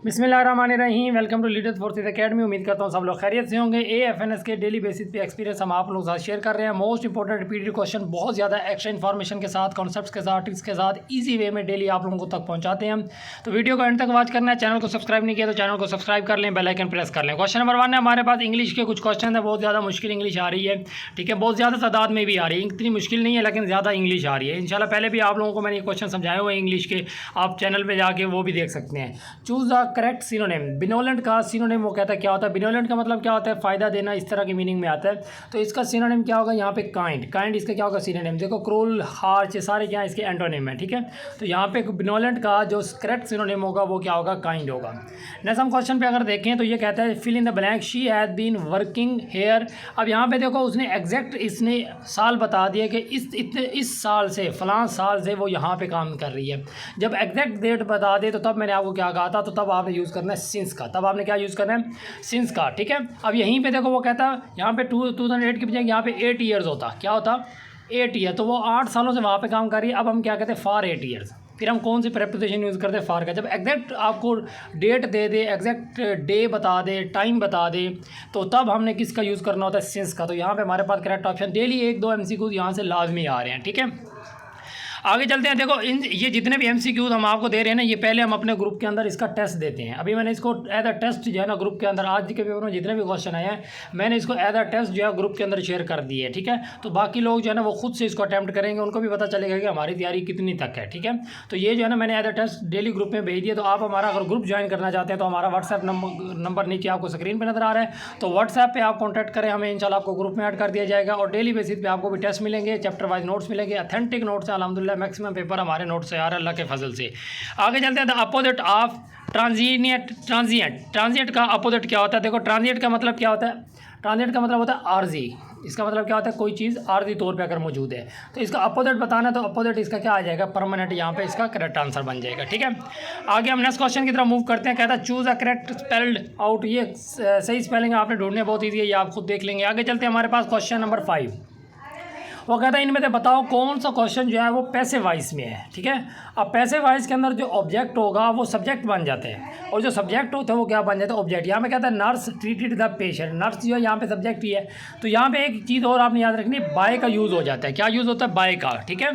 बिस्मिल्लाहिर्रहमानिर्रहीम। Welcome to leaders forces academy. उम्मीद करता हूँ सब लोग खैरियत से होंगे। एएफएनएस के डेली बेसिस पे एक्सपीरियंस हम आप लोगों के साथ शेयर कर रहे हैं। मोस्ट इंपॉर्टेंट रिपीटेड क्वेश्चन बहुत ज़्यादा एक्स्ट्रा इन्फॉर्मेशन के साथ, कॉन्सेप्ट्स के साथ, टिप्स के साथ इजी वे में डेली आप लोगों को तक पहुँचाते हैं। तो वीडियो को एंड तक वॉच करना है। चैनल को सब्सक्राइब नहीं किया तो चैनल को सब्सक्राइब कर लें, बेल आइकन प्रेस कर लें। क्वेश्चन नंबर 1 है हमारे पास इंग्लिश के कुछ क्वेश्चन है। बहुत ज़्यादा मुश्किल इंग्लिश आ रही है, ठीक है, बहुत ज़्यादा तादाद में भी आ रही है। इतनी मुश्किल नहीं है लेकिन ज़्यादा इंग्लिश आ रही है। इंशाल्लाह पहले भी आप लोगों को मैंने ये क्वेश्चन समझाए हुए हैं इंग्लिश के, आप चैनल पर जाके वो भी देख सकते हैं। Choose the correct synonym. Benevolent का सिनोनिम वो कहता है क्या होता है। बिनोलेंट का मतलब क्या होता है, फ़ायदा देना, इस तरह की मीनिंग में आता है। तो इसका सिनोनिम क्या होगा यहाँ पे, काइंड। काइंड इसका क्या होगा सिनोनिम। देखो क्रूल, हार्श, ये सारे क्या इसके एंटोनिम है, ठीक है। तो यहाँ पे बिनोलेंट का जो करेक्ट सिनोनिम होगा वो क्या होगा, काइंड होगा। नेक्स्ट हम क्वेश्चन पे अगर देखें तो ये कहता है fill in the blank, she has been working here. अब यहाँ पे देखो उसने एग्जैक्ट इसने साल बता दिया कि इस साल से, फलां साल से वो यहाँ पे काम कर रही है। जब एग्जैक्ट डेट बता दे तो तब मैंने आपको क्या कहा था, तो तब आपने यूज़ करना है सिंस का। तब आपने क्या यूज़ करना है, सिंस का, ठीक है। अब यहीं पे देखो वो कहता यहाँ पे 2008 की बजाय यहाँ पे 8 ईयर्स होता, क्या होता, 8 ईयर। तो वो 8 सालों से वहाँ पे काम कर रही है। अब हम क्या कहते हैं, फॉर 8 ईयर्स। फिर हम कौन सी प्रेपोजिशन यूज़ करते हैं, फॉर का। जब एग्जैक्ट आपको डेट दे दे, एग्जैक्ट डे बता दे, टाइम बता दे, तो तब हमने किसका यूज़ करना होता है, सिंस का। तो यहाँ पे हमारे पास करेक्ट ऑप्शन डेली 1-2 MCQ यहाँ से लाजमी आ रहे हैं, ठीक है। आगे चलते हैं। देखो ये जितने भी MCQs हम आपको दे रहे हैं ना, ये पहले हम अपने ग्रुप के अंदर इसका टेस्ट देते हैं। अभी मैंने इसको एज अ टेस्ट जो है ना ग्रुप के अंदर, आज के पेपर में जितने भी क्वेश्चन आए हैं मैंने इसको एज अ टेस्ट जो है ग्रुप के अंदर शेयर कर दिए है, ठीक है। तो बाकी लोग जो है ना वो खुद से इसको अटैम्प्ट करेंगे, उनको भी पता चलेगा कि हमारी तैयारी कितनी तक है, ठीक है। तो ये जो है ना मैंने as a test daily group में भेज दिया। तो आप हमारा अगर ग्रुप ज्वाइन करना चाहते हैं तो हमारा व्हाट्सएप नंबर नीचे आपको स्क्रीन पर नजर आ रहा है। तो व्हाट्सएप पर आप कॉन्टैक्ट करें हमें, इंशाल्लाह आपको ग्रुप में ऐड कर दिया जाएगा। और डेली बेसिस पे आपको भी टेस्ट मिलेंगे, चैप्टर वाइज नोट्स मिलेंगे, अथेंटिक नोट्स हैं अल्हम्दुलिल्लाह। मैक्सिमम पेपर हमारे नोट से आ रहा है अल्लाह के फजल से। आगे चलते हैं। The opposite of transient. Transient का अपोजिट क्या होता है। देखो ट्रांजिएंट का मतलब क्या होता है, ट्रांजिएंट का मतलब होता है आर्जी। इसका मतलब क्या होता है, कोई चीज़ आर्जी तौर पे अगर मौजूद है। तो इसका अपोजिट बताना है, तो अपोजिट इसका क्या आ जाएगा, परमानेंट। यहाँ पे इसका करेक्ट आंसर बन जाएगा, ठीक है। आगे हम नेक्स्ट क्वेश्चन की तरफ मूव करते हैं। कहता है choose a correct spelled out. ये सही स्पेलिंग आपने ढूंढने बहुत ईजी है, ये आप खुद देख लेंगे। आगे चलते हैं हमारे पास क्वेश्चन नंबर 5। वो कहता है इनमें से बताओ कौन सा क्वेश्चन जो है वो पैसिव वॉइस में है, ठीक है। अब पैसिव वॉइस के अंदर जो ऑब्जेक्ट होगा वो सब्जेक्ट बन जाते हैं, और जो सब्जेक्ट होते हैं वो क्या बन जाता है, ऑब्जेक्ट। यहाँ पे कहता है nurse treated the patient. Nurse जो है यहाँ पे सब्जेक्ट ही है। तो यहाँ पे एक चीज़ और आपने याद रखनी, बाय का यूज़ हो जाता है। क्या यूज़ होता है, बाय का, ठीक है।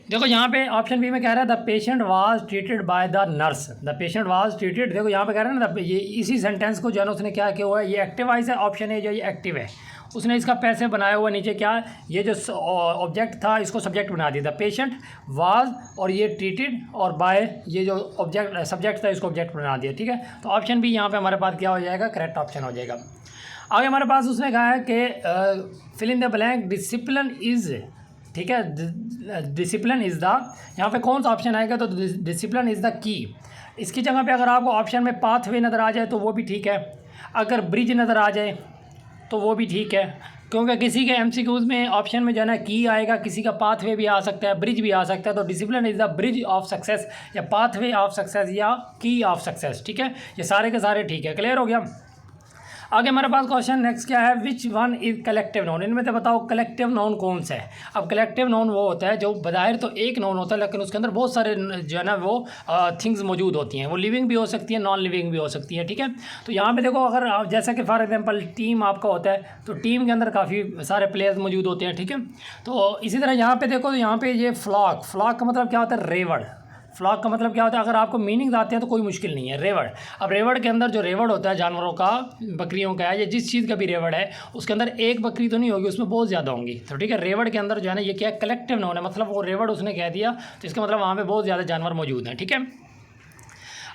देखो यहाँ पे ऑप्शन बी में कह रहा है the patient was treated by the nurse. The patient was treated, देखो यहाँ पे कह रहा है ना, ये इसी सेंटेंस को जो है ना उसने क्या किया हुआ है, ये एक्टिव वॉइस है। ऑप्शन ए जो ये एक्टिव है, उसने इसका पैसे बनाया हुआ नीचे क्या, ये जो ऑब्जेक्ट था इसको सब्जेक्ट बना दिया। द पेशेंट वाज और ये ट्रीटेड, और बाय ये जो ऑब्जेक्ट सब्जेक्ट था इसको ऑब्जेक्ट बना दिया, ठीक है। तो ऑप्शन बी यहाँ पे हमारे पास क्या हो जाएगा, करेक्ट ऑप्शन हो जाएगा। आगे हमारे पास उसने कहा है कि fill in the blank discipline is, ठीक है। डिसिप्लिन इज़ द, यहाँ पे कौन सा ऑप्शन आएगा, तो डिसिप्लिन इज़ द की। इसकी जगह पे अगर आपको ऑप्शन में पाथवे नज़र आ जाए तो वो भी ठीक है, अगर ब्रिज नज़र आ जाए तो वो भी ठीक है। क्योंकि किसी के MCQs में ऑप्शन में जो है ना की आएगा, किसी का पाथवे भी आ सकता है, ब्रिज भी आ सकता है। तो discipline is the bridge of success, या पाथवे ऑफ सक्सेस, या की ऑफ सक्सेस, ठीक है। ये सारे के सारे ठीक है, क्लियर हो गया। आगे हमारे पास क्वेश्चन नेक्स्ट क्या है, which one is collective noun. इनमें से बताओ कलेक्टिव नाउन कौन सा है। अब कलेक्टिव नाउन वो होता है जो बज़ाहिर तो एक नाउन होता है लेकिन उसके अंदर बहुत सारे जो है ना वो थिंग्स मौजूद होती हैं। वो लिविंग भी हो सकती है, नॉन लिविंग भी हो सकती है, ठीक है। तो यहाँ पे देखो अगर आप जैसा कि फॉर एग्जांपल टीम आपका होता है, तो टीम के अंदर काफ़ी सारे प्लेयर्स मौजूद होते हैं, ठीक है। तो इसी तरह यहाँ पे देखो, तो यहाँ पे ये फ्लॉक, फ्लॉक का मतलब क्या होता है, रेवड़। फ्लॉक का मतलब क्या होता है, अगर आपको मीनिंग्स आते हैं तो कोई मुश्किल नहीं है। रेवड़, अब रेवड़ के अंदर जो रेवड़ होता है जानवरों का, बकरियों का है, या जिस चीज़ का भी रेवड़ है, उसके अंदर एक बकरी तो नहीं होगी, उसमें बहुत ज़्यादा होंगी। तो ठीक है, रेवड़ के अंदर जो है ना ये क्या है, कलेक्टिव नाउन है। मतलब वो रेवड़ उसने कह दिया तो इसका मतलब वहाँ पर बहुत ज़्यादा जानवर मौजूद हैं, ठीक है।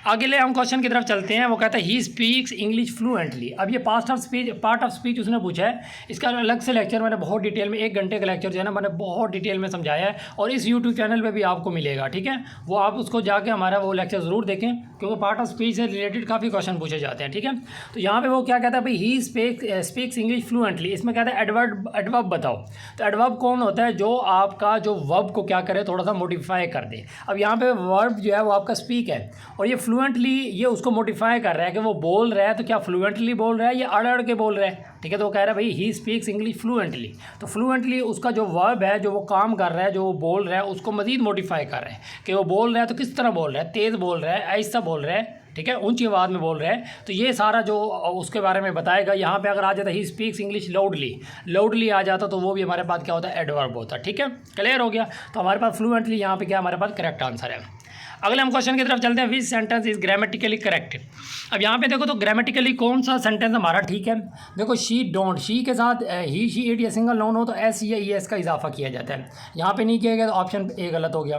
आगे ले हम क्वेश्चन की तरफ चलते हैं। वो कहता है ही स्पीक्स इंग्लिश फ्लुएंटली। अब ये पार्ट ऑफ स्पीच उसने पूछा है। इसका अलग से लेक्चर मैंने बहुत डिटेल में, 1 घंटे का लेक्चर जो है ना मैंने बहुत डिटेल में समझाया है, और इस यूट्यूब चैनल पे भी आपको मिलेगा, ठीक है। वो आप उसको जाके हमारा वो लेक्चर ज़रूर देखें, क्योंकि पार्ट ऑफ स्पीच से रिलेटेड काफ़ी क्वेश्चन पूछे जाते हैं, ठीक है। तो यहाँ पर वो क्या कहता है, भाई ही स्पीक्स इंग्लिश फ्लुएंटली। इसमें कहता है एडवर्ब बताओ। तो एडवर्ब कौन होता है, जो आपका जो वर्ब को क्या करे, थोड़ा सा मॉडिफाई कर दे। अब यहाँ पर वर्ब जो है वो आपका स्पीक है, और ये फ्लुएंटली ये उसको मोडिफाई कर रहा है कि वो बोल रहा है तो क्या फ्लुएंटली बोल रहा है या अड़ अड़ के बोल रहा है, ठीक है। तो वो कह रहा है भाई ही स्पीक्स इंग्लिश फ्लुएंटली, तो फ्लुएंटली उसका जो वर्ब है, जो वो काम कर रहा है, जो वो बोल रहा है, उसको मज़ीद मोडिफाई कर रहा है कि वो बोल रहा है तो किस तरह बोल रहा है, तेज़ बोल रहा है, आहिस्ता बोल रहा है, ठीक है, ऊंची आवाज़ में बोल रहा है। तो ये सारा जो उसके बारे में बताएगा। यहाँ पे अगर आ जाता ही स्पीक्स इंग्लिश लाउडली आ जाता तो वो भी हमारे पास क्या होता है, एडवर्ब होता है, ठीक है। क्लियर हो गया। तो हमारे पास फ्लुएंटली यहाँ पे क्या हमारे पास करेक्ट आंसर है। अगले हम क्वेश्चन की तरफ चलते हैं। विच सेंटेंस इज ग्रामेटिकली करेक्ट। अब यहाँ पे देखो तो ग्रामेटिकली कौन सा सेंटेंस हमारा ठीक है। देखो शी डोंट, शी के साथ ही शी इट या सिंगल नाउन हो तो एस या ई एस का इजाफा किया जाता है, यहाँ पे नहीं किया गया तो ऑप्शन ए गलत हो गया।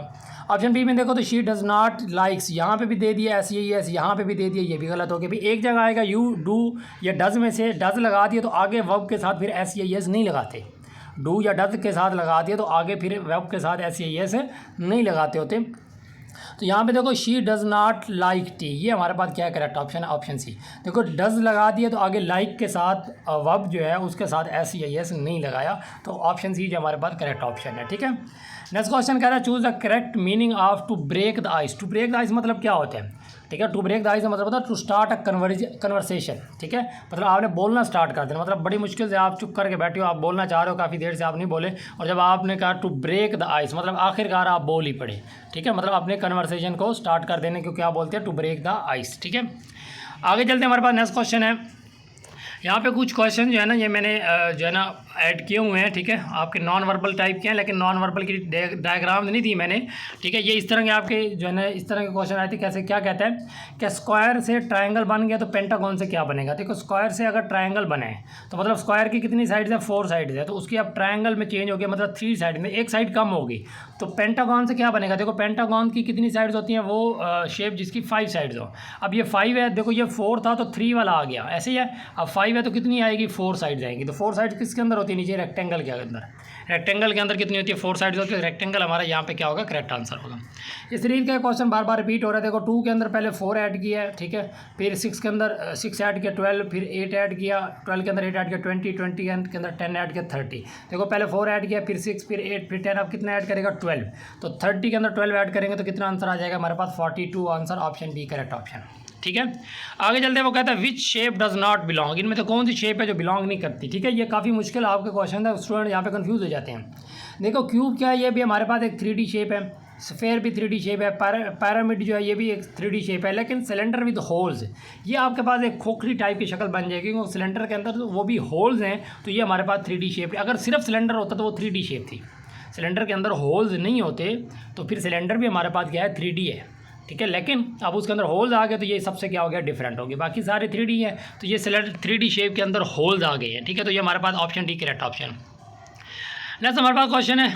ऑप्शन बी में देखो तो शी डज़ नॉट लाइक्स, यहाँ पे भी दे दिया एस या ई एस, यहाँ पे भी दे दिया, ये भी गलत हो गया। भी एक जगह आएगा यू डू या डज़ में से डज़ लगा दिया तो आगे वर्ब के साथ फिर एस या ई एस नहीं लगाते। डू या डज़ के साथ लगा दिया तो आगे फिर वर्ब के साथ एस या ई एस नहीं लगाते होते। तो यहाँ पे देखो she does not like T, ये हमारे पास क्या है करेक्ट ऑप्शन है, ऑप्शन सी। देखो डज़ लगा दिया तो आगे लाइक के साथ वर्ब जो है उसके साथ एस या एस नहीं लगाया, तो ऑप्शन सी जो हमारे पास करेक्ट ऑप्शन है, ठीक है। नेक्स्ट क्वेश्चन कह रहा है choose the correct meaning of to break the ice. To break the ice मतलब क्या होता है, ठीक है। टू ब्रेक द आइस मतलब होता है टू स्टार्ट अ कन्वर्सेशन, ठीक है। मतलब आपने बोलना स्टार्ट कर देना, मतलब बड़ी मुश्किल से आप चुप करके बैठे हो, आप बोलना चाह रहे हो, काफ़ी देर से आप नहीं बोले, और जब आपने कहा टू ब्रेक द आइस मतलब आखिरकार आप बोल ही पड़े, ठीक है। मतलब अपने कन्वर्सेशन को स्टार्ट कर देने को क्या बोलते हैं, टू ब्रेक द आइस, ठीक है। आगे चलते हैं, हमारे पास नेक्स्ट क्वेश्चन है। यहाँ पे कुछ क्वेश्चन जो है ना ये मैंने जो है ना ऐड किए हुए हैं, ठीक है। आपके नॉन वर्बल टाइप के हैं, लेकिन नॉन वर्बल की डायग्राम नहीं दी मैंने, ठीक है। ये इस तरह के आपके जो है ना इस तरह के क्वेश्चन आए थे। कैसे, क्या कहता है कि स्क्वायर से ट्रायंगल बन गया तो पेंटागन से क्या बनेगा। देखो स्क्वायर से अगर ट्रायंगल बने तो मतलब स्क्वायर की कितनी साइड्स है, 4 साइड्स है, तो उसकी अब ट्रायंगल में चेंज हो गया, मतलब 3 साइड में एक साइड कम होगी, तो पेंटागन से क्या बनेगा। देखो पेंटागन की कितनी साइड्स होती हैं, वो शेप जिसकी 5 साइड्स हो। अब ये 5 है, देखो ये 4 था तो 3 वाला आ गया, ऐसे ही है। अब 5 है तो कितनी आएगी, 4 साइड्स आएंगी। तो 4 साइड किसके अंदर होती है, नीचे रेक्टेंगल के अंदर। रेक्टेंगल के अंदर कितनी होती है, 4 साइड्स होती है। रेक्टेंगल हमारा यहाँ पे क्या होगा, करेक्ट आंसर होगा। इस सीरीज का क्वेश्चन बार बार रिपीट हो रहा है। देखो 2 के अंदर पहले 4 ऐड किया है, ठीक है। फिर 6 के अंदर 6 ऐड किया 12, फिर 8 ऐड किया 12 के अंदर 8 ऐड किया 20 के अंदर 10 ऐड किया 30। देखो पहले 4 ऐड किया, फिर 6, फिर 8, फिर 10, अब कितना ऐड करेगा 12। तो 30 के अंदर 12 ऐड करेंगे तो कितना आंसर आ जाएगा हमारे पास 42 answer, option B correct option, ठीक है। आगे चलते हैं, वो कहता है which shape does not belong. इनमें तो कौन सी शेप है जो बिलोंग नहीं करती, ठीक है। ये काफ़ी मुश्किल आपके क्वेश्चन है, स्टूडेंट यहाँ पे कंफ्यूज हो जाते हैं। देखो क्यूब क्या है, ये भी हमारे पास एक 3D शेप है, स्फेयर भी 3D शेप है, पैरामिड जो है ये भी एक 3D शेप है, लेकिन सिलेंडर विद होल्स ये आपके पास एक खोखली टाइप की शक्ल बन जाएगी, क्योंकि सिलेंडर के अंदर वो भी होल्स हैं, तो ये हमारे पास 3D शेप है। अगर सिर्फ सिलेंडर होता तो वो 3D शेप थी, सिलेंडर के अंदर होल्स नहीं होते तो फिर सिलेंडर भी हमारे पास क्या है, 3D है, ठीक है। लेकिन अब उसके अंदर होल्स आ गए तो ये सबसे क्या हो गया, डिफरेंट हो गया। बाकी सारे 3D है, तो ये सिलेंडर 3D शेप के अंदर होल्स आ गए हैं, ठीक है। तो ये हमारे पास option D correct option. Next हमारे पास क्वेश्चन है,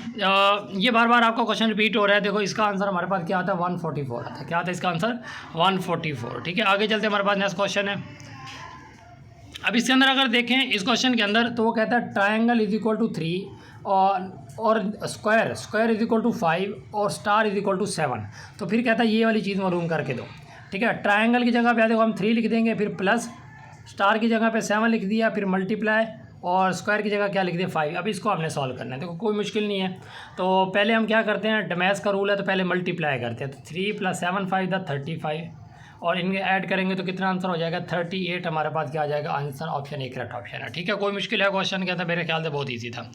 ये बार बार आपका क्वेश्चन रिपीट हो रहा है। देखो इसका आंसर हमारे पास क्या आता है, 144 आता है। क्या आता है इसका आंसर, 144, ठीक है। आगे चलते हमारे पास नेक्स्ट क्वेश्चन है। अब इसके अंदर अगर देखें इस क्वेश्चन के अंदर, तो वो कहता है ट्रायंगल इज इक्वल टू 3 और स्क्वायर इज इक्वल टू 5 और स्टार इज इक्वल टू 7। तो फिर कहता है ये वाली चीज़ मालूम करके दो, ठीक है। ट्रायंगल की जगह पे देखो हम 3 लिख देंगे, फिर प्लस, स्टार की जगह पे 7 लिख दिया, फिर मल्टीप्लाई, और स्क्वायर की जगह क्या लिख दिया 5। अब इसको हमने सॉल्व करना है। देखो कोई मुश्किल नहीं है, तो पहले हम क्या करते हैं, डमैस का रूल है तो पहले मल्टीप्लाई करते हैं। तो 3 + 7 5 = 35, और इनके ऐड करेंगे तो कितना आंसर हो जाएगा, 38 हमारे पास क्या आ जाएगा answer, option A correct option है, ठीक है। कोई मुश्किल है क्वेश्चन कहता है, मेरे ख्याल से बहुत ईजी था।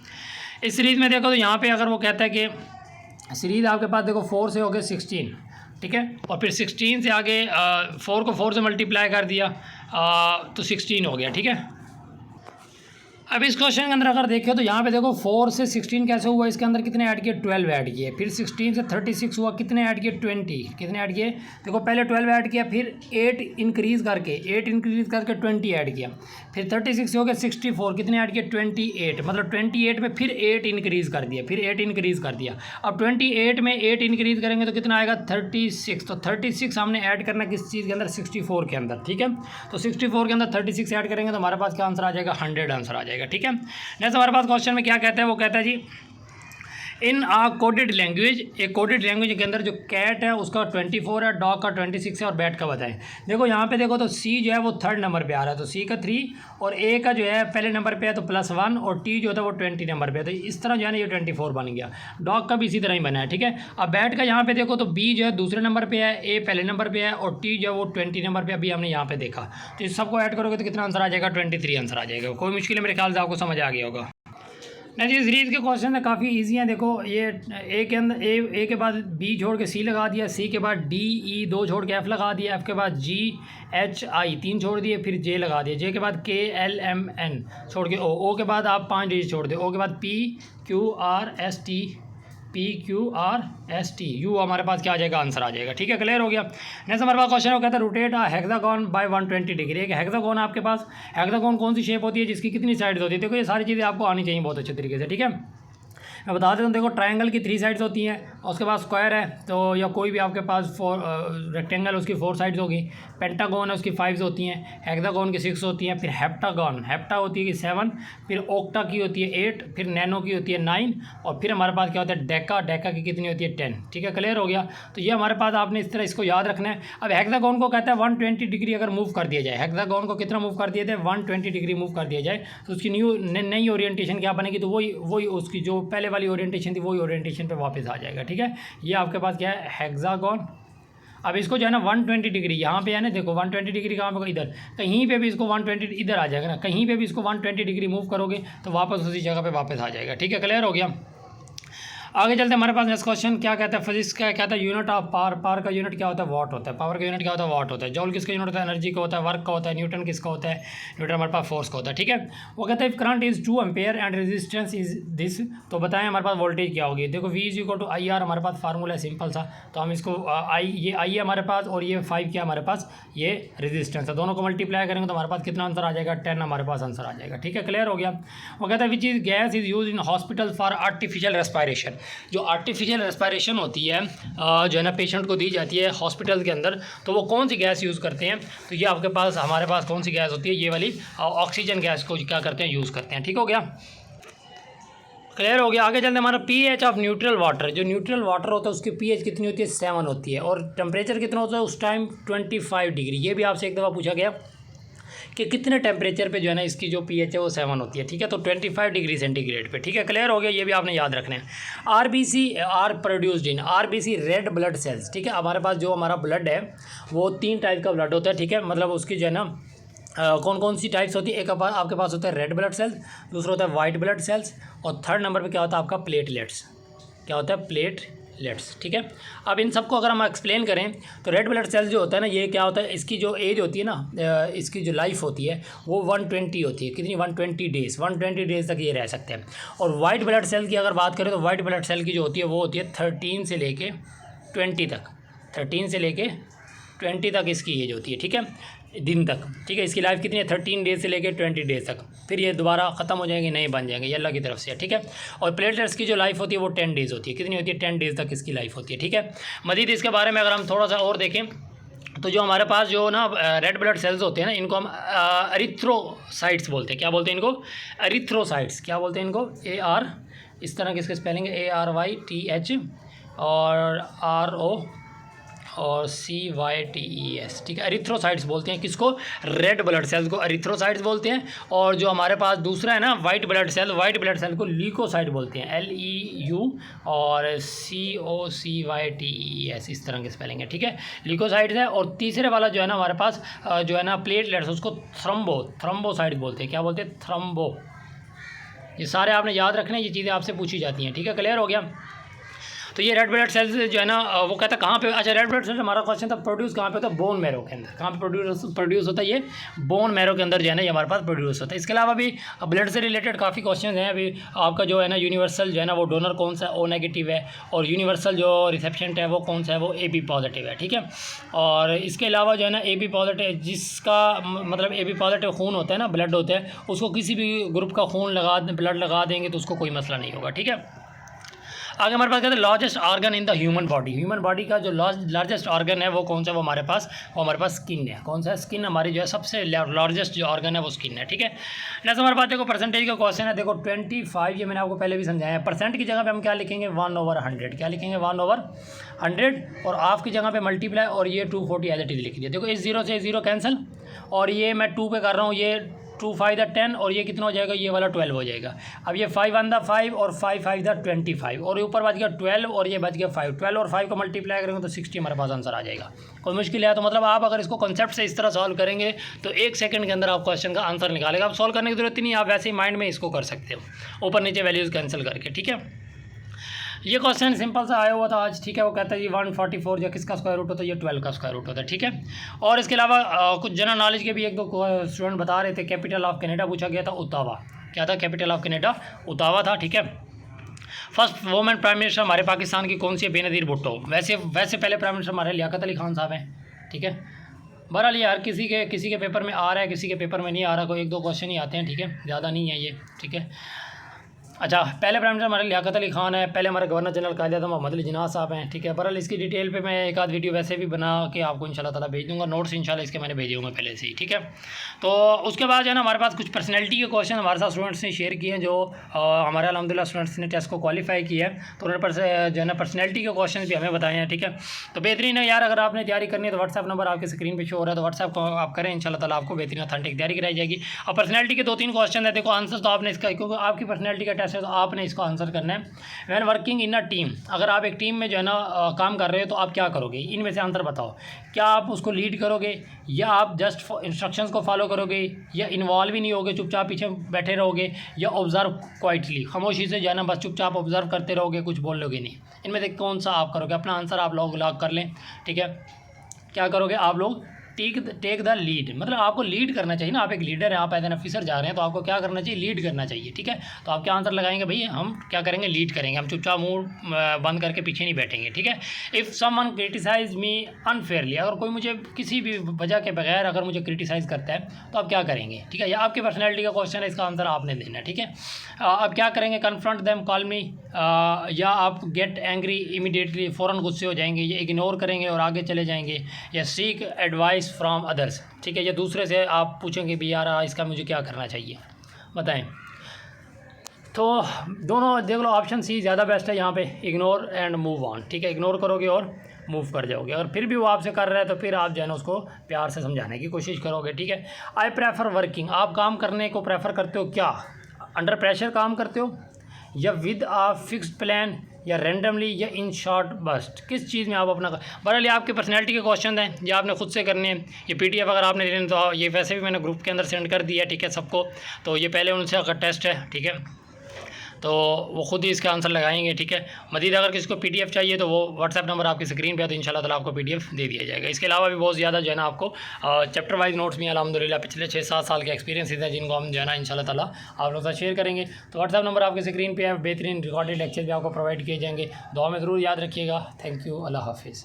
इस सीरीज़ में देखो तो यहाँ पे अगर वो कहता है कि सीरीज़ आपके पास देखो 4 से हो गए 16, ठीक है, और फिर 16 से आगे 4 को 4 से मल्टीप्लाई कर दिया तो 16 हो गया, ठीक है। अब इस क्वेश्चन के अंदर अगर देखें तो यहाँ पे देखो 4 से 16 कैसे हुआ, इसके अंदर कितने ऐड किए, 12 ऐड किए, फिर 16 से 36 हुआ, कितने ऐड किए, 20, कितने ऐड किए, देखो पहले 12 ऐड किया, फिर 8 इंक्रीज़ करके 20 ऐड किया, फिर 36 हो गया 64, कितने ऐड किए, 28, मतलब 28 में फिर 8 इंक्रीज़ कर दिया, फिर 8 इंक्रीज़ कर दिया। अब 28 में 8 इंक्रीज़ करेंगे तो कितना आएगा, 36। तो 36 हमने ऐड करना किस चीज़ के अंदर, 64 के अंदर, ठीक है। तो 64 के अंदर 36 ऐड करेंगे तो हमारे पास क्या आंसर आ जाएगा, 100 आंसर आ जाएगा, ठीक है। नेक्स्ट हमारे पास क्वेश्चन में क्या कहता है, वो कहता है जी इन आ कोडेड लैंग्वेज, एक कोडेड लैंग्वेज के अंदर जो कैट है उसका 24 है, डॉग का 26 है और बैट का बताएं। देखो यहाँ पे देखो तो सी जो है वो 3rd नंबर पे आ रहा है, तो सी का 3 और ए का जो है पहले नंबर पे है तो +1 और टी जो होता है वो 20 नंबर पे है, तो इस तरह जो है ना ये 24 बन गया। डॉग का भी इसी तरह ही बना है, ठीक है। अब बैट का यहाँ पे देखो तो बी जो है दूसरे नंबर पर है, ए पहले नंबर पर है और टी जो है वो 20 नंबर पर अभी हमने यहाँ पे देखा। तो इस सबको ऐड करोगे तो कितना आंसर आ जाएगा? 23 आंसर आ जाएगा। कोई मुश्किल है मेरे ख्याल से आपको समझ आ गया होगा। नेक्स्ट सीरीज़ के क्वेश्चन है काफ़ी इजी हैं। देखो ये ए के अंदर ए के बाद बी छोड़ के सी लगा दिया, सी के बाद डी ई 2 छोड़ के एफ लगा दिया, एफ के बाद जी एच आई 3 छोड़ दिए, फिर जे लगा दिया, जे के बाद के एल एम एन छोड़ के ओ के बाद आप 5 डिजिट छोड़ दे, ओ के बाद P Q R S T, P Q R S T U हमारे पास क्या आ जाएगा? आंसर आ जाएगा। ठीक है, क्लियर हो गया। नेक्स्ट हमारे पास क्वेश्चन वो कहता है रोटेट अ हेक्सागोन बाय 120 डिग्री। एक हेक्सागोन आपके पास, हेक्सागोन कौन सी शेप होती है जिसकी कितनी साइड्स होती है? देखो ये सारी चीज़ें आपको आनी चाहिए बहुत अच्छे तरीके से, ठीक है। मैं बता देता हूँ, देखो ट्रायंगल की 3 साइड्स होती हैं और उसके बाद स्क्वायर है तो या कोई भी आपके पास रेक्टेंगल उसकी 4 साइड्स होगी, पेंटागोन है उसकी 5 होती हैं, हेक्सागोन की 6 होती हैं, फिर हेप्टागोन हेप्टा होती है 7, फिर ओक्टा की होती है 8, फिर नैनो की होती है 9 और फिर हमारे पास क्या होता है डेका, डेका की कितनी होती है 10। ठीक है, क्लियर हो गया। तो ये हमारे पास आपने इस तरह इसको याद रखना है। अब हेक्सागोन को कहता है 120 डिग्री अगर मूव कर दिया जाए, हेक्सागोन को कितना मूव कर दिया जाए? 120 डिग्री मूव कर दिया जाए तो उसकी नई ओरिएंटेशन क्या बनेगी? तो वही उसकी जो पहले वाली ओरिएंटेशन थी वही ओरिएंटेशन पे वापस आ जाएगा। ठीक है, ये आपके पास क्या है? हेक्सागोन। अब इसको जो है ना 120 डिग्री यहाँ पे है ना, देखो 120 डिग्री कहाँ पे? इधर कहीं पे भी इसको 120 इधर आ जाएगा ना, कहीं पे भी इसको 120 डिग्री मूव करोगे तो वापस उसी जगह पे वापस आ जाएगा। ठीक है, क्लियर हो गया। आगे चलते हैं, हमारे पास नेक्स्ट क्वेश्चन क्या कहता है? फिजिक्स का कहता है यूनिट ऑफ पावर। पावर का यूनिट क्या होता है? वाट होता है। पावर का यूनिट क्या होता है? वाट होता है। जॉल किसका यूनिट होता है? एनर्जी का होता है। वर्क का होता है। न्यूटन किसका होता है? न्यूटन हमारे पास फोर्स का होता है। ठीक है, वो कहता है current is 2 ampere and resistance is this. तो बताएं हमारे पास वोल्टेज क्या होगी? देखो V is equal to I R, हमारे पास फार्मूला है सिंपल सा, तो हम इसको ये आई है हमारे पास और ये 5 क्या हमारे पास? ये रेजिस्टेंस है। दोनों को मल्टीप्लाई करेंगे तो हमारे पास कितना आंसर आ जाएगा? 10 हमारे पास आंसर आ जाएगा। ठीक है, क्लियर हो गया। वो कहता है which is gas is use in hospital for artificial respiration. जो आर्टिफिशियल रेस्पायरेशन होती है जो है ना पेशेंट को दी जाती है हॉस्पिटल के अंदर, तो वो कौन सी गैस यूज़ करते हैं? तो ये आपके पास हमारे पास कौन सी गैस होती है? ये वाली ऑक्सीजन गैस को क्या करते हैं? यूज़ करते हैं। ठीक हो गया, क्लियर हो गया। आगे चलते हमारा pH ऑफ न्यूट्रल वाटर। जो न्यूट्रल वाटर होता है उसकी pH कितनी होती है? 7 होती है। और टेम्परेचर कितना होता है उस टाइम? 25 डिग्री। ये भी आपसे एक दफ़ा पूछा गया कि कितने टेम्परेचर पे जो है ना इसकी जो pH है वो 7 होती है। ठीक है, तो 25 डिग्री सेंटीग्रेड पे। ठीक है, क्लियर हो गया। ये भी आपने याद रखना है। RBC are produced in, RBC red blood cells. ठीक है, हमारे पास जो हमारा ब्लड है वो 3 टाइप का ब्लड होता है। ठीक है, मतलब उसकी जो है ना कौन कौन सी टाइप्स होती है? एक आपके पास होता है रेड ब्लड सेल्स, दूसरा होता है वाइट ब्लड सेल्स और 3rd नंबर पे क्या होता है आपका? प्लेटलेट्स। क्या होता है? प्लेटलेट्स। ठीक है, अब इन सबको अगर हम एक्सप्लेन करें तो रेड ब्लड सेल्स जो होता है ना, ये क्या होता है? इसकी जो एज होती है ना, इसकी जो लाइफ होती है वो 120 होती है। कितनी? 120 डेज़ तक ये रह सकते हैं। और वाइट ब्लड सेल की अगर बात करें तो वाइट ब्लड सेल की जो होती है वो होती है 13 से लेके 20 तक, 13 से लेके 20 तक इसकी एज होती है। ठीक है, दिन तक। ठीक है, इसकी लाइफ कितनी है? 13 डेज से लेकर 20 डेज तक, फिर ये दोबारा ख़त्म हो जाएंगे, नए बन जाएंगे, ये अल्लाह की तरफ से है। ठीक है, और प्लेटलेट्स की जो लाइफ होती है वो 10 डेज़ होती है। कितनी होती है? 10 डेज़ तक इसकी लाइफ होती है। ठीक है, मज़ीद इसके बारे में अगर हम थोड़ा सा और देखें तो जो हमारे पास जो ना रेड ब्लड सेल्स होते हैं ना, इनको हम एरिथ्रोसाइट्स बोलते हैं। क्या बोलते हैं इनको? एरिथ्रोसाइट्स। क्या बोलते हैं इनको? AR, इस तरह के इसके स्पेलिंग है ARYTH और RO और CYTES। ठीक है, एरिथ्रोसाइट्स बोलते हैं किसको? रेड ब्लड सेल्स को एरिथ्रोसाइट्स बोलते हैं। और जो हमारे पास दूसरा है ना white blood cell, white blood cell को ल्यूकोसाइट बोलते हैं, LEU और COCYTES, इस तरह के स्पेलिंग है। ठीक है, ल्यूकोसाइट्स है। और तीसरे वाला जो है ना हमारे पास जो है ना प्लेटलेट्स, उसको थ्रोम्बोसाइट्स बोलते हैं। क्या बोलते हैं? थ्रोम्बो। ये सारे आपने याद रखना है, ये चीज़ें आपसे पूछी जाती हैं। ठीक है, क्लियर हो गया। तो ये रेड ब्लड सेल्स जो है ना वो कहता है कहाँ पे? अच्छा, रेड ब्लड सेल्स हमारा क्वेश्चन था प्रोड्यूस कहाँ पे होता है? बोन मैरो के अंदर। कहाँ पे प्रोड्यूस होता है? ये बोन मैरो के अंदर जो है ना ये हमारे पास प्रोड्यूस होता है। इसके अलावा भी ब्लड से रिलेटेड काफ़ी क्वेश्चन हैं। अभी आपका जो है ना यूनिवर्सल जो है ना वो डोनर कौन सा है? O नेगेटिव है। और यूनिवर्सल जो रिसेप्शेंट है वो कौन सा है? वो AB पॉजिटिव है। ठीक है, और इसके अलावा जो है ना AB पॉजिटिव, जिसका मतलब AB पॉजिटिव खून होता है ना, ब्लड होता है, उसको किसी भी ग्रुप का खून ब्लड लगा देंगे तो उसको कोई मसला नहीं होगा। ठीक है, आगे हमारे पास कहते हैं largest organ in the human body. Human body का जो लार्जेस्ट ऑर्गन है वो कौन सा, वो हमारे पास स्किन है। कौन सा, स्किन हमारी जो है सबसे लार्जेस्ट जो ऑर्गन है वो स्किन है, ठीक है। नेक्स्ट हमारे पास देखो परसेंटेज का क्वेश्चन है। देखो 25, ये मैंने आपको पहले भी समझाया है। परसेंट की जगह पे हम क्या लिखेंगे, 1/100। क्या लिखेंगे, 1/100, और हाफ की जगह पे मल्टीप्लाई, और ये 240 एज इट इज लिख दिया। देखो इस 0 से 0 कैंसिल, और ये मैं 2 पे कर रहा हूँ, ये 2 5 द 10, और ये कितना हो जाएगा, ये वाला 12 हो जाएगा। अब ये 5 1 द 5 और 5 5 द 25, और ऊपर बच गया 12 और ये बच गया 5। 12 और 5 को मल्टीप्लाई करेंगे तो 60 हमारे पास आंसर आ जाएगा। कोई मुश्किल है तो मतलब आप अगर इसको कॉन्सेप्ट से इस तरह सॉल्व करेंगे तो 1 सेकंड के अंदर आप क्वेश्चन का आंसर निकालेगा। आप सॉल्व करने की जरूरत ही नहीं, आप वैसे ही माइंड में इसको कर सकते हो, ऊपर नीचे वैल्यूज़ कैंसिल करके, ठीक है। ये क्वेश्चन सिंपल सा आया हुआ था आज, ठीक है। वो कहता है जी 144 या किसका स्क्वायर रूट होता है, ये 12 का स्क्वायर रूट होता है, ठीक है। और इसके अलावा कुछ जनरल नॉलेज के भी 1-2 स्टूडेंट बता रहे थे। कैपिटल ऑफ कनाडा पूछा गया था, ओटावा। क्या था, कैपिटल ऑफ कनाडा ओटावा था, ठीक है। फर्स्ट वुमेन प्राइम मिनिस्टर हमारे पाकिस्तान की कौन सी है, बेनज़ीर भुट्टो। वैसे पहले प्राइम मिनिस्टर हमारे लियाकत अली खान साहब हैं, ठीक है। बहरहाल ये हर किसी के पेपर में आ रहा है, किसी के पेपर में नहीं आ रहा, कोई 1-2 क्वेश्चन ही आते हैं, ठीक है, ज़्यादा नहीं है ये, ठीक है। अच्छा, पहले प्राइम मिनिस्टर हमारे लियाकत अली खान है, पहले हमारे गवर्नर जनरल कायदे मोहम्मद अली जिन्ना साहब हैं, ठीक है। बहरहाल इसकी डिटेल पे मैं एक आध वीडियो वैसे भी बना के आपको इंशाल्लाह ताला भेज दूँगा, नोट्स इंशाल्लाह इसके मैंने भेजे होंगे पहले से ही, ठीक है। तो उसके बाद जो है ना हमारे पास कुछ पर्सनैलिटी के क्वेश्चन हमारे साथ स्टूडेंट्स ने शेयर किए हैं, जो हमारे अल्हम्दुलिल्लाह स्टूडेंट्स ने टेस्ट को क्वालिफाई किया है, तो उन्होंने जो है ना पर्सनैलिटी के क्वेश्चन भी हमें बताए हैं, ठीक है। तो बेहतरीन है यार, अगर आपने तैयारी करनी है तो व्हाट्सएप नंबर आपके स्क्रीन पर शो हो रहा है, तो व्हाट्सएप को आप करें, इंशाल्लाह ताला आपको बेहतरीन ऑथेंटिक तैयारी कराई जाएगी। और पर्सनैलिटी के 2-3 क्वेश्चन है, देखो आंसर तो आपने इसका, क्योंकि आपकी पर्सनैलिटी का टेस्ट है तो आपने इसको आंसर करना है। When working in a team, अगर आप एक टीम में जो है ना काम कर रहे हो तो आप क्या करोगे, इनमें से आंसर बताओ। क्या आप उसको लीड करोगे, या आप जस्ट इंस्ट्रक्शंस को फॉलो करोगे, या इन्वॉल्व ही नहीं होगे, चुपचाप पीछे बैठे रहोगे, या ऑब्जर्व क्वाइटली, खामोशी से जो है ना बस चुपचाप ऑब्जर्व करते रहोगे, कुछ बोलोगे नहीं। इनमें से कौन सा आप करोगे, अपना आंसर आप लोग लॉक कर लें, ठीक है। क्या करोगे आप लोग, टेक द लीड, मतलब आपको लीड करना चाहिए ना, आप एक लीडर हैं, आप एज एन ऑफिसर जा रहे हैं तो आपको क्या करना चाहिए, लीड करना चाहिए, ठीक है। तो आप क्या आंसर लगाएंगे, भाई हम क्या करेंगे, लीड करेंगे, हम चुपचाप मुंह बंद करके पीछे नहीं बैठेंगे, ठीक है। If someone criticise me unfairly, अगर कोई मुझे किसी भी वजह के बगैर अगर मुझे क्रिटिसाइज़ करता है तो आप क्या करेंगे, ठीक है। या आपकी पर्सनैलिटी का क्वेश्चन है, इसका आंसर आपने देना है, ठीक है। आप क्या करेंगे, कन्फ्रंट देम कॉल्मली, या आप गेट एंग्री इमीडिएटली, फ़ौरन गुस्से हो जाएंगे, या इग्नोर करेंगे और आगे चले जाएंगे, या सीक एडवाइस फ्रॉम अदर्स, ठीक है। ये दूसरे से आप पूछेंगे भी यार इसका मुझे क्या करना चाहिए, बताएं। तो दोनों देख लो, ऑप्शन सी ज़्यादा बेस्ट है यहाँ पे, इग्नोर एंड मूव ऑन, ठीक है। इग्नोर करोगे और मूव कर जाओगे। अगर फिर भी वो आपसे कर रहा है तो फिर आप जो है ना उसको प्यार से समझाने की कोशिश करोगे, ठीक है। आई प्रेफर वर्किंग, आप काम करने को प्रेफर करते हो, क्या अंडर प्रेशर काम करते हो, या विद आ फिक्स्ड प्लान, या रैंडमली, या इन शॉर्ट बस्ट, किस चीज़ में आप अपना। बहरहाल ये आपके पर्सनैलिटी के क्वेश्चन हैं, ये आपने खुद से करने हैं। ये पीडीएफ अगर आपने लेने तो ये वैसे भी मैंने ग्रुप के अंदर सेंड कर दिया है, ठीक है, सबको। तो ये पहले उनसे अगर टेस्ट है, ठीक है, तो वो खुद ही इसके आंसर लगाएंगे, ठीक है। मज़ीद अगर किसी को पीडीएफ चाहिए तो वो व्हाट्सएप नंबर आपकी स्क्रीन पे है, तो इंशाल्लाह ताला आपको पीडीएफ दे दिया जाएगा। इसके अलावा भी बहुत ज़्यादा जो है ना आपको चैप्टर वाइज नोट्स भी अल्हम्दुलिल्लाह पिछले 6-7 साल के एक्सपीरियंस हैं जिनको हम जो है ना इंशाल्लाह ताला आप लोगों के साथ शेयर करेंगे। तो व्हाट्सएप नंबर आपकी स्क्रीन पर है, बेहतरीन रिकॉर्डेड लेक्चर भी आपको प्रोवाइड किए जाएंगे। दुआ में ज़रूर याद रखिएगा। थैंक यू, अल्लाह हाफिज़।